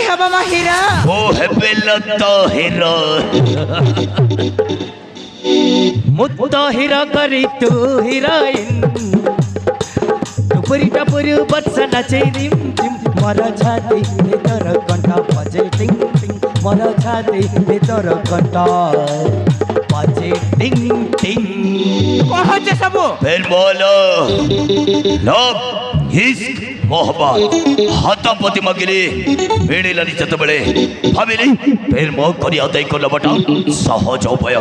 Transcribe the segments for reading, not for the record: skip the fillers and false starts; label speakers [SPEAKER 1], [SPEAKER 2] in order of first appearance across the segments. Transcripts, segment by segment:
[SPEAKER 1] हवा मा हीरा
[SPEAKER 2] वो है बेलता हीरा
[SPEAKER 3] मुद्दा हीरा करी तू हीरोइन टुपुरी टपुरी बच्चा नाचे रिम टिम मरा छाती भीतर घंटा बजे टिंग टिंग मरा छाती भीतर घंटा बजे टिंग टिंग
[SPEAKER 1] कौन होचे सबो
[SPEAKER 2] फिर बोलो लव इश्क मोहब्बत हाथापति मगिले मेरे लानी चतबले भाविली फिर मो करी आदाय को लबटा सहज उपाय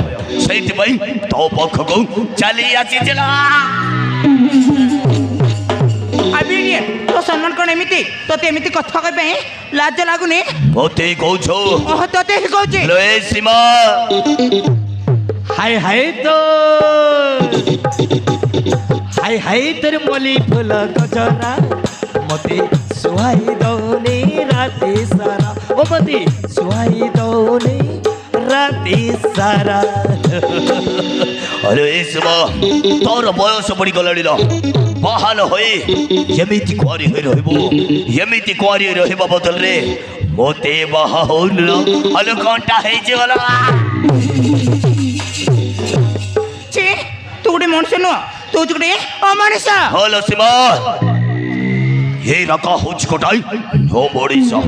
[SPEAKER 2] सहित भाई तो पक्ष को चली आसी चला
[SPEAKER 1] अबिनिए तो सम्मान कोन एमिति तोते एमिति कथा कहबे लाज लागुनी
[SPEAKER 2] मोते कहछो
[SPEAKER 1] ओह तोते ही कहछि
[SPEAKER 2] लोए सीमा
[SPEAKER 3] हाय हाय तो हाय तेरे मोली फूल गजरा मते सुहाई दौने राते सारा ओ मते सुहाई दौने राते सारा
[SPEAKER 2] अरे सीमा तोर बयस बड़ी गलाड़ी ला बाहाल होई यमिति कुआरी होई रहबो यमिति कुआरी रहबा बदल रे मोते बाहा होन अल कांटा है जेला
[SPEAKER 1] छी तू गुडे मनुष्य नु तू जुगडे अमनुष्य
[SPEAKER 2] हेलो सीमा ये रका होच कोटाई नो मोड़ीसा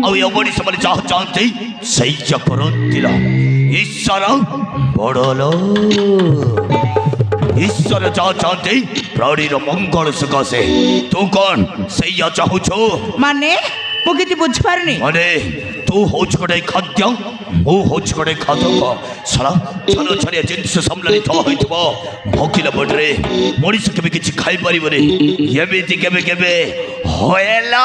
[SPEAKER 2] अब ये मोड़ीसा मने चाह जानते सही करंतिला ईश्वर बड़लो ईश्वर चाह जानते प्राणी रो मंगल सकाशे तू कौन सही चाहू छो
[SPEAKER 1] माने मु किछि बुझ पारनी
[SPEAKER 2] माने तू होच कोटाई खाद्य मु होच कोटाई खादक सला चलो छरिया जिंस समलनी तो होइतबो भोकिला बडरे मोड़ीस केबे किछि खाइ परिबरे यमिति केबे केबे होएला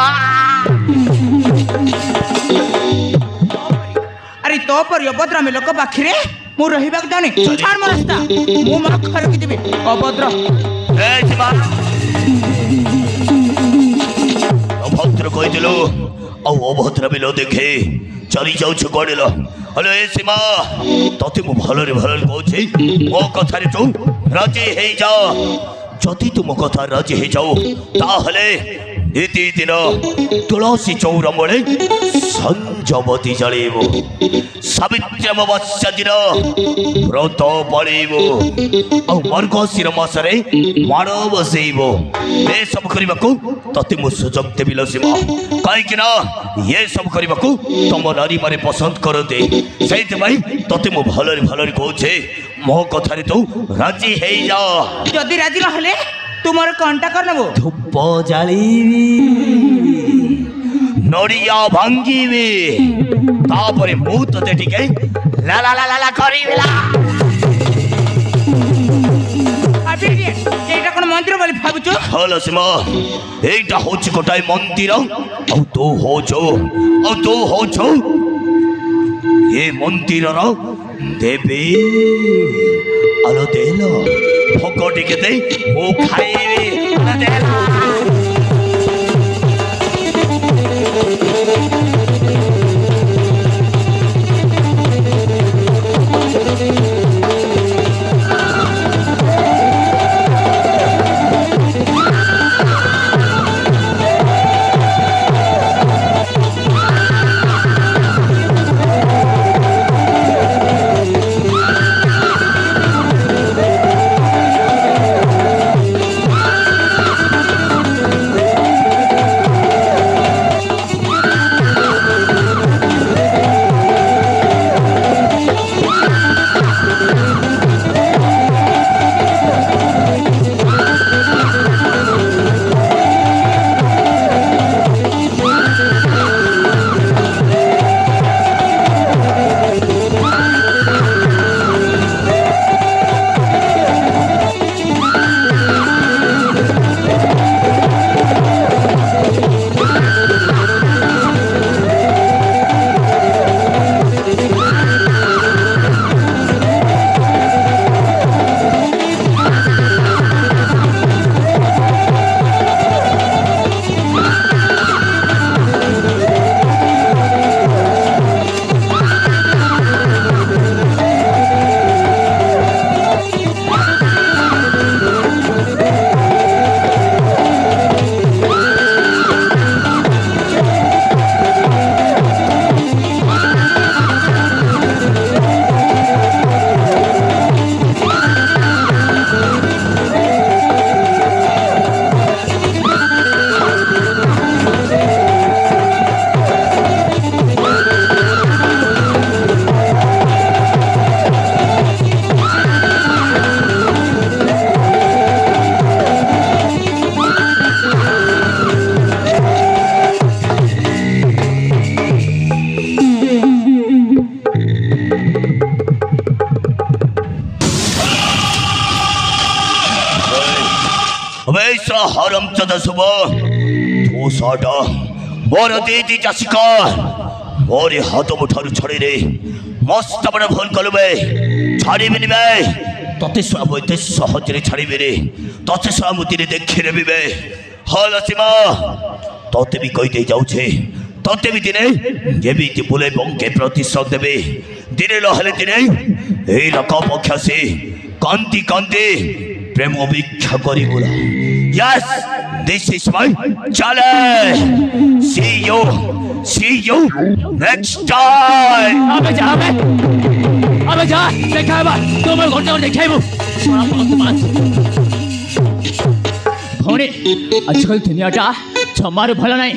[SPEAKER 1] अरे तो पर अभद्र में लोक बाखिरे मु रहिबाक जाने छाड़ मो रास्ता मु मोर घर के देबे अभद्र
[SPEAKER 2] ए जीवा अभद्र कहि दिलो औ अभद्र बिलो देखे चली जाउ छ गडेलो हेलो ए सीमा तते मु भलरे भलरे कहछि मो कथा रे तू राजी हे जा जदि तू मो कथा राजी हे जाऊ ताहले इति दिन तुलसी चौर मूले संजवती जलेबो सावित्री अमावस्या दिन व्रत पड़ेबो और मर्गशीर मासरे माण बसेबो ये सब करने को तते मु सुजोग देबी सीमा कहीं ना ये सब करने को तुम नारी माने पसंद करते से तते मु भलरे भलरे कहछे मो कथा रे तू राजी हे जा
[SPEAKER 1] जदि राजी रहले तू मोर कंटा कर नबो
[SPEAKER 3] धूप जालीबी
[SPEAKER 2] नड़िया भांगीबी तापरे मु तते टिके ला ला ला ला करिबिला
[SPEAKER 1] अबिनिए एटा कोन मंदिर बोली भाबुचो
[SPEAKER 2] हलो सीमा एटा होछ कोटाई मंदिर औ तू होछो ये मंदिर रो देवी आलो देलो भोकटी के दे ओ खाइबी आलो देलो হারাম চাদা শুভ তো সাটা মোর দিদি চাষিকার মোরে হাত মুঠার ছড়ে রে মস্ত বড় ভুল করবে ছাড়িবি নিবে ততে সবতে সহজরে ছাড়িবে রে ততে সমুদ্রে দেখে নেবিবে হল সীমা ততে বি কইতে যাউছে ততে বি দিনে যেবিতি বলে বঙ্কে প্রতিশোধ দেবে দিনে লহলে দিনে এই রকম পক্ষাসে কান্তি কান্তি প্রেম অভিক্ষা করি বলা Yes, this is my challenge. See you next time.
[SPEAKER 4] আবে যা দেখাবা তোমার ঘন্টা করে দেখাইবো ভৌণী আজকাল দুনিয়াটা জমার ভালো নাই